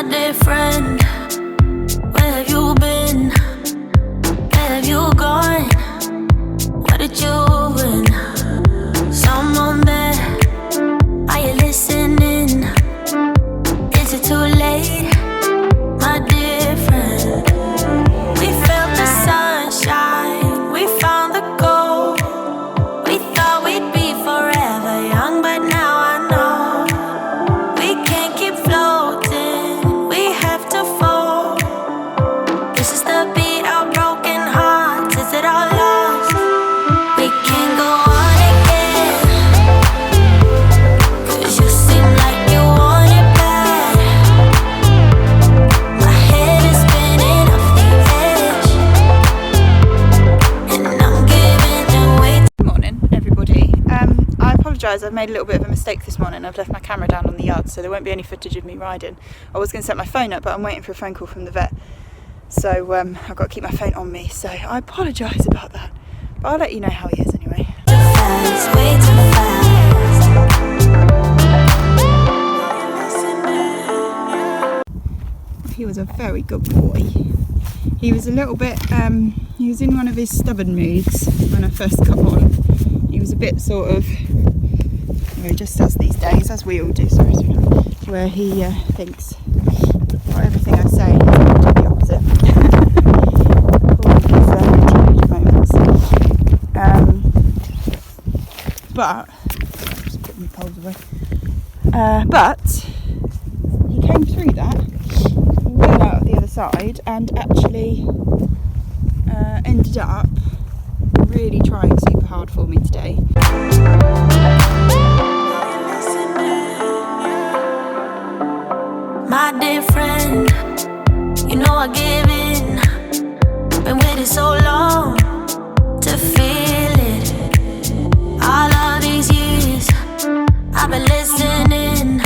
dear friend, where have you been? Where have you gone? What did you win? Someone there, are you listening? Is it too late, my dear friend? We felt the sunshine, we found the gold. We thought we'd be forever young, but now I know we can't keep floating, we have to fall. This is the beat of broken hearts, is it all lost? We can't go on again, 'cause you seem like you want it bad. My head is spinning off the edge, and I'm giving away. Good morning, everybody. I apologise, I've made a little bit of a mistake this morning. I've left my camera down on the yard, so there won't be any footage of me riding. I was going to set my phone up, but I'm waiting for a phone call from the vet, so I've got to keep my phone on me, so I apologise about that, but I'll let you know how he is anyway. Too fast, way too fast. He was a very good boy. He was a little bit, he was in one of his stubborn moods when I first got on. He was a bit sort of, he just does these days, as we all do, sorry, where he thinks, well, everything I say is going to do the opposite. All these teenage moments. But, just put my poles away. But he came through that well out of the other side and actually ended up really trying super hard for me today. My dear friend, you know I give in. Been waiting so long to feel it. All of these years I've been listening.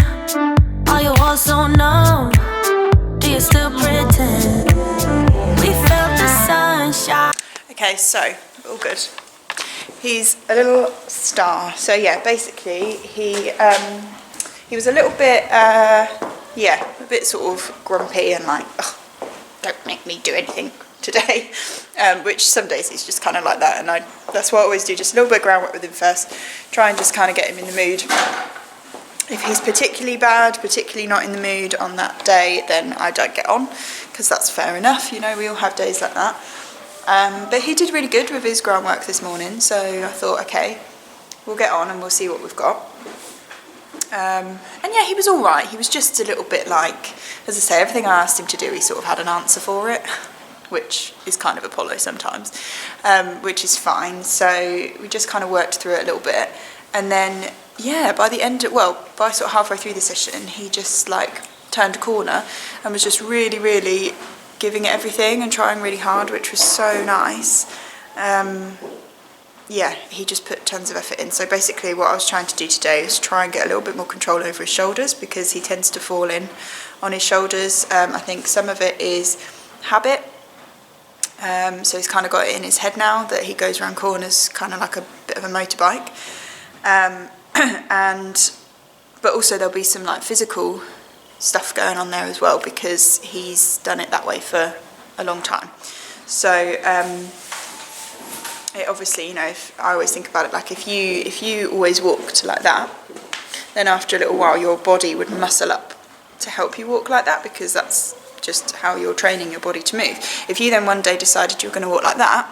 Are you all so numb? Do you still pretend? We felt the sunshine. Okay, so all good. He's a little star. So yeah, basically he was a little bit a bit sort of grumpy and like, oh, don't make me do anything today, which some days he's just kind of like that, and that's what I always do, just a little bit of groundwork with him first, try and just kind of get him in the mood. If he's particularly bad, particularly not in the mood on that day, then I don't get on, because that's fair enough, you know, we all have days like that. But he did really good with his groundwork this morning, so I thought, okay, we'll get on and we'll see what we've got. And yeah, he was all right. He was just a little bit like, as I say, everything I asked him to do, he sort of had an answer for it, which is kind of Apollo sometimes, which is fine. So we just kind of worked through it a little bit. And then, yeah, by sort of halfway through the session, he just like turned a corner and was just really, really giving it everything and trying really hard, which was so nice. Yeah, he just put tons of effort in. So basically what I was trying to do today is try and get a little bit more control over his shoulders, because he tends to fall in on his shoulders. I think some of it is habit. So he's kind of got it in his head now that he goes around corners kind of like a bit of a motorbike. But also there'll be some like physical stuff going on there as well, because he's done it that way for a long time. So it obviously, you know, if I always think about it, like if you always walked like that, then after a little while your body would muscle up to help you walk like that, because that's just how you're training your body to move. If you then one day decided you were going to walk like that,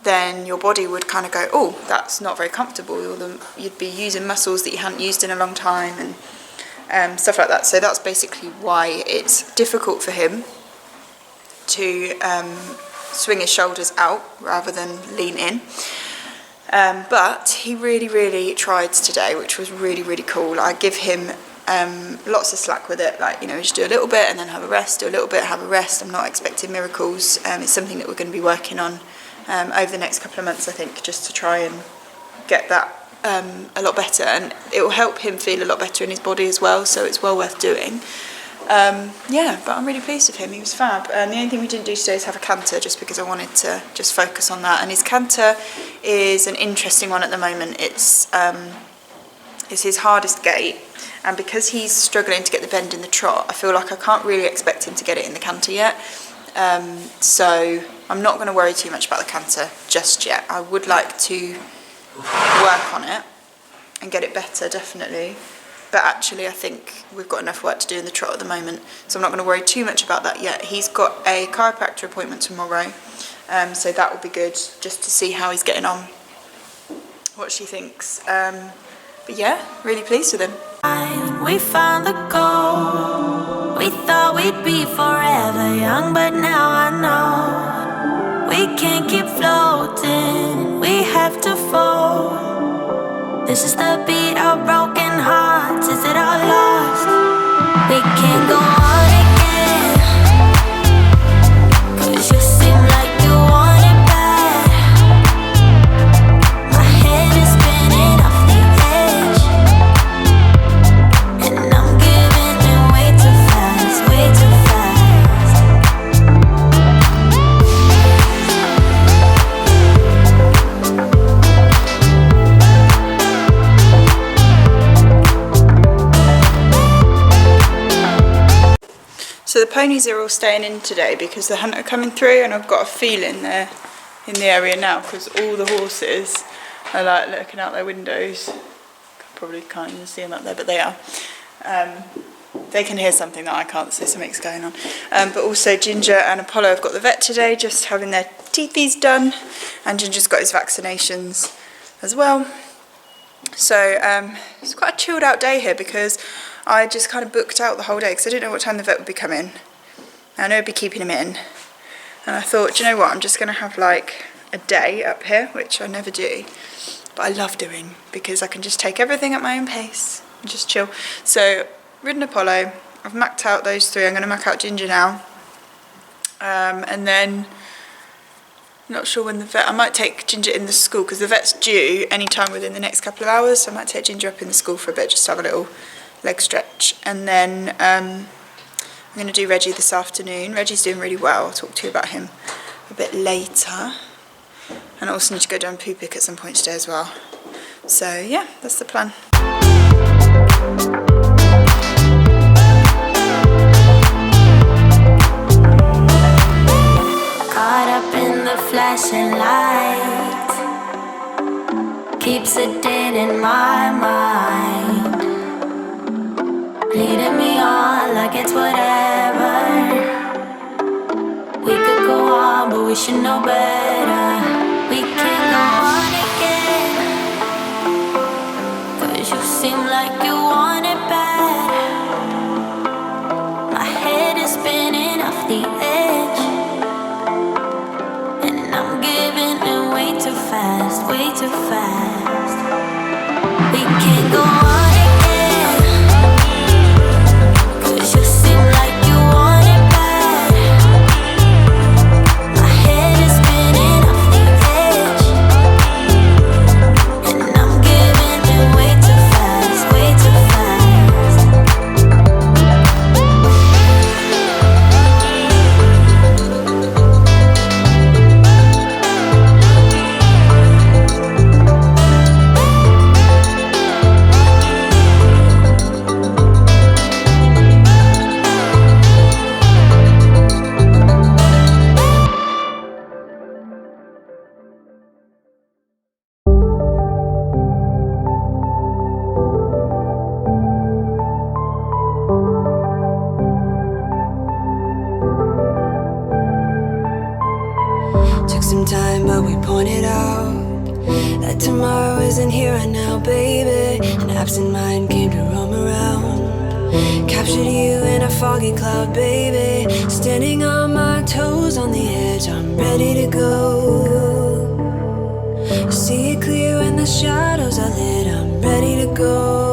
then your body would kind of go, oh, that's not very comfortable, or you'd be using muscles that you hadn't used in a long time, and stuff like that. So that's basically why it's difficult for him to swing his shoulders out rather than lean in. But he really, really tried today, which was really, really cool. I give him lots of slack with it, like, you know, just do a little bit and then have a rest, do a little bit, have a rest. I'm not expecting miracles. It's something that we're going to be working on over the next couple of months, I think, just to try and get that a lot better, and it will help him feel a lot better in his body as well, so it's well worth doing. Yeah, but I'm really pleased with him. He was fab. And the only thing we didn't do today is have a canter, just because I wanted to just focus on that. And his canter is an interesting one at the moment. It's is his hardest gait, and because he's struggling to get the bend in the trot, I feel like I can't really expect him to get it in the canter yet. So I'm not going to worry too much about the canter just yet. I would like to work on it and get it better, definitely. But actually I think we've got enough work to do in the trot at the moment, so I'm not going to worry too much about that yet. He's got a chiropractor appointment tomorrow, so that will be good, just to see how he's getting on, what she thinks. But yeah, really pleased with him. We found the goal. We thought we'd be forever young, but now I know we can't keep floating. We have to fall. This is the beat of broken hearts. Is it all lost? We can't go on again, 'cause you seem like you want it bad. My head is spinning off the edge, and I'm giving in way too fast, way too fast. So the ponies are all staying in today because the hunt are coming through, and I've got a feeling they're in the area now because all the horses are like looking out their windows. Probably can't even see them up there, but they are. They can hear something that I can't, so something's going on. But also Ginger and Apollo have got the vet today, just having their teethies done, and Ginger's got his vaccinations as well. So it's quite a chilled out day here because I just kind of booked out the whole day because I didn't know what time the vet would be coming. I know I'd be keeping him in, and I thought, do you know what, I'm just going to have like a day up here, which I never do, but I love doing because I can just take everything at my own pace and just chill. So ridden Apollo, I've macked out those three. I'm going to mack out Ginger now, and then not sure when the vet, I might take Ginger in the school because the vet's due any time within the next couple of hours, so I might take Ginger up in the school for a bit, just to have a little leg stretch. And then I'm going to do Reggie this afternoon. Reggie's doing really well. I'll talk to you about him a bit later. And I also need to go down poo pick at some point today as well. So yeah, that's the plan. Caught up in the flashing light, keeps it dead in my mind, leading me on like it's whatever. We could go on, but we should know better. We can't go on again, 'cause you seem like you want it bad. My head is spinning off the edge, and I'm giving in way too fast, way too fast. We can't go on again, 'cause you seem like you want it bad. My head is spinning off the edge, and I'm giving in way too fast, way too fast. Took some time, but we pointed out that tomorrow isn't here right now, baby. An absent mind came to roam around, captured you in a foggy cloud, baby. Standing on my toes on the edge, I'm ready to go. See it clear when the shadows are lit, I'm ready to go.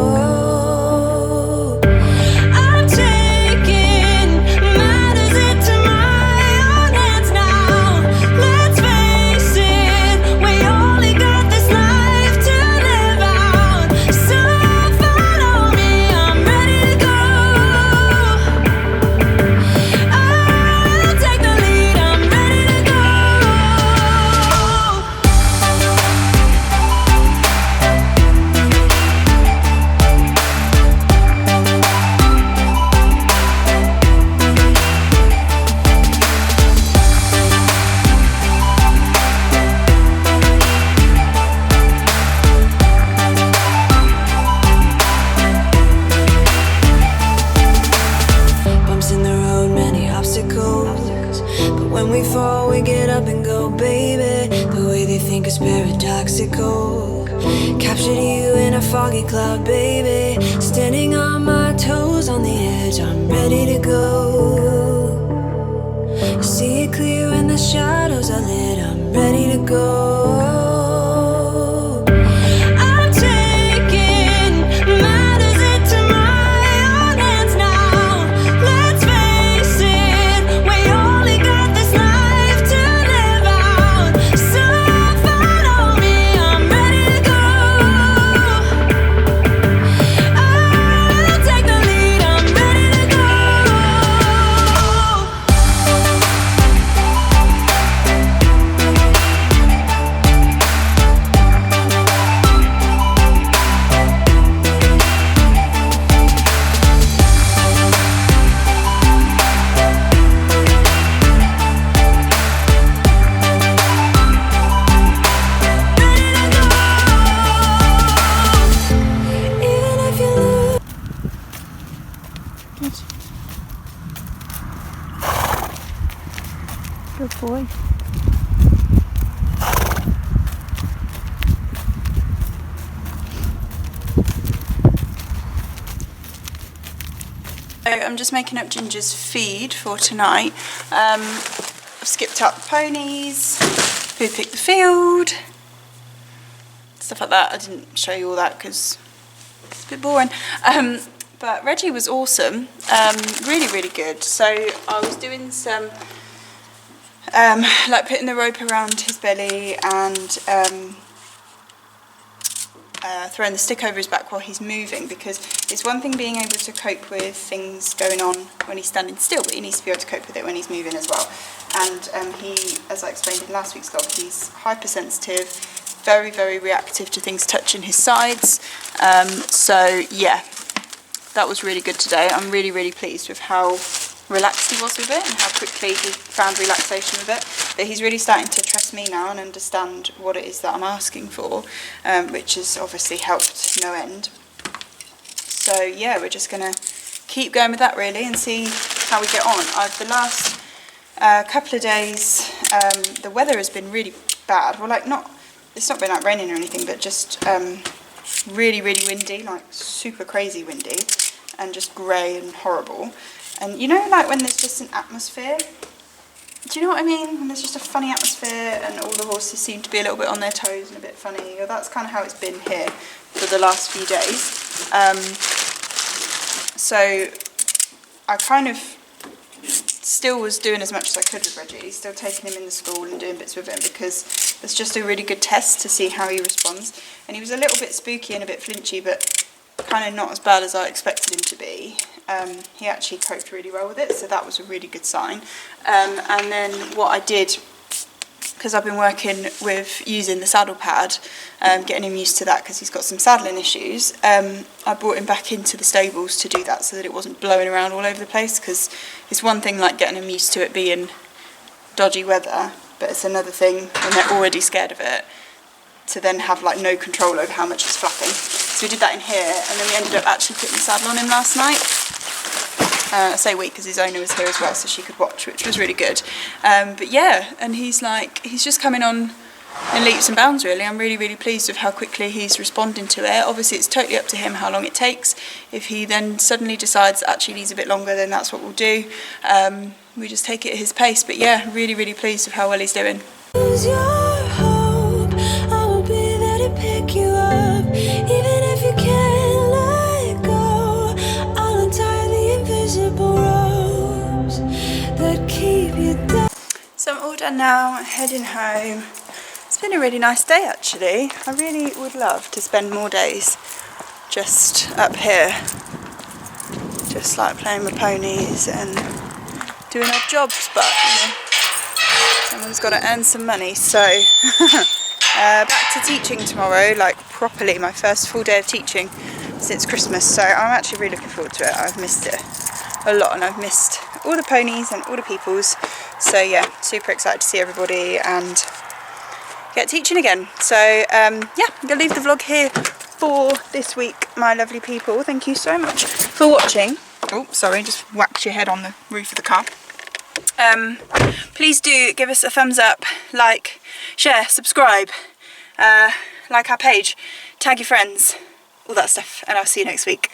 before we get up and go, baby. The way they think is paradoxical. Captured you in a foggy cloud, baby. Standing on my toes on the edge, I'm ready to go. You see it clear when the shadows are lit, I'm ready to go. I'm taking matters into my own hands now. Let's face it, we only got this life to live out. So follow me, I'm ready to go. I'll take the lead, I'm ready to go. Even if you lose. Good boy. So I'm just making up Ginger's feed for tonight. I've skipped out the ponies, who picked the field, stuff like that. I didn't show you all that because it's a bit boring. But Reggie was awesome, really, really good. So I was doing some, like putting the rope around his belly and throwing the stick over his back while he's moving, because it's one thing being able to cope with things going on when he's standing still, but he needs to be able to cope with it when he's moving as well. And he, as I explained in last week's vlog, he's hypersensitive, very, very reactive to things touching his sides. So yeah, that was really good today. I'm really, really pleased with how relaxed he was with it and how quickly he found relaxation with it. But he's really starting to trust me now and understand what it is that I'm asking for, which has obviously helped no end. So yeah, we're just gonna keep going with that really and see how we get on. The last couple of days, the weather has been really bad. Well, like it's not been like raining or anything, but just really, really windy, like super crazy windy, and just grey and horrible. And you know, like when there's just an atmosphere, do you know what I mean? When there's just a funny atmosphere and all the horses seem to be a little bit on their toes and a bit funny. Well, that's kind of how it's been here for the last few days. So I kind of still was doing as much as I could with Reggie, still taking him in the school and doing bits with him, because it's just a really good test to see how he responds. And he was a little bit spooky and a bit flinchy, but kind of not as bad as I expected him to be. He actually coped really well with it, so that was a really good sign. And then what I did, because I've been working with using the saddle pad, getting him used to that because he's got some saddling issues, I brought him back into the stables to do that so that it wasn't blowing around all over the place, because it's one thing like getting him used to it being dodgy weather, but it's another thing when they're already scared of it to then have like no control over how much it's flapping. So we did that in here, and then we ended up actually putting the saddle on him last night. I say we because his owner was here as well, so she could watch, which was really good. But yeah, and he's just coming on in leaps and bounds really. I'm really, really pleased with how quickly he's responding to it. Obviously it's totally up to him how long it takes. If he then suddenly decides that actually needs a bit longer, then that's what we'll do. We just take it at his pace. But yeah, really, really pleased with how well he's doing. Lose your hope, I will be there to pick you up. Even if you can't let go, I'll untie the invisible ropes that keep you down. So I'm all done now, heading home. It's been a really nice day actually. I really would love to spend more days just up here, just like playing with ponies and doing odd jobs, but you know, someone's got to earn some money. So back to teaching tomorrow, like properly, my first full day of teaching since Christmas. So I'm actually really looking forward to it. I've missed it a lot, and I've missed all the ponies and all the peoples. So yeah, super excited to see everybody and get teaching again. So yeah, I'm gonna leave the vlog here for this week, my lovely people. Thank you so much for watching. Oh, sorry, just whacked your head on the roof of the car. Please do give us a thumbs up, like, share, subscribe, like our page, tag your friends, all that stuff, and I'll see you next week.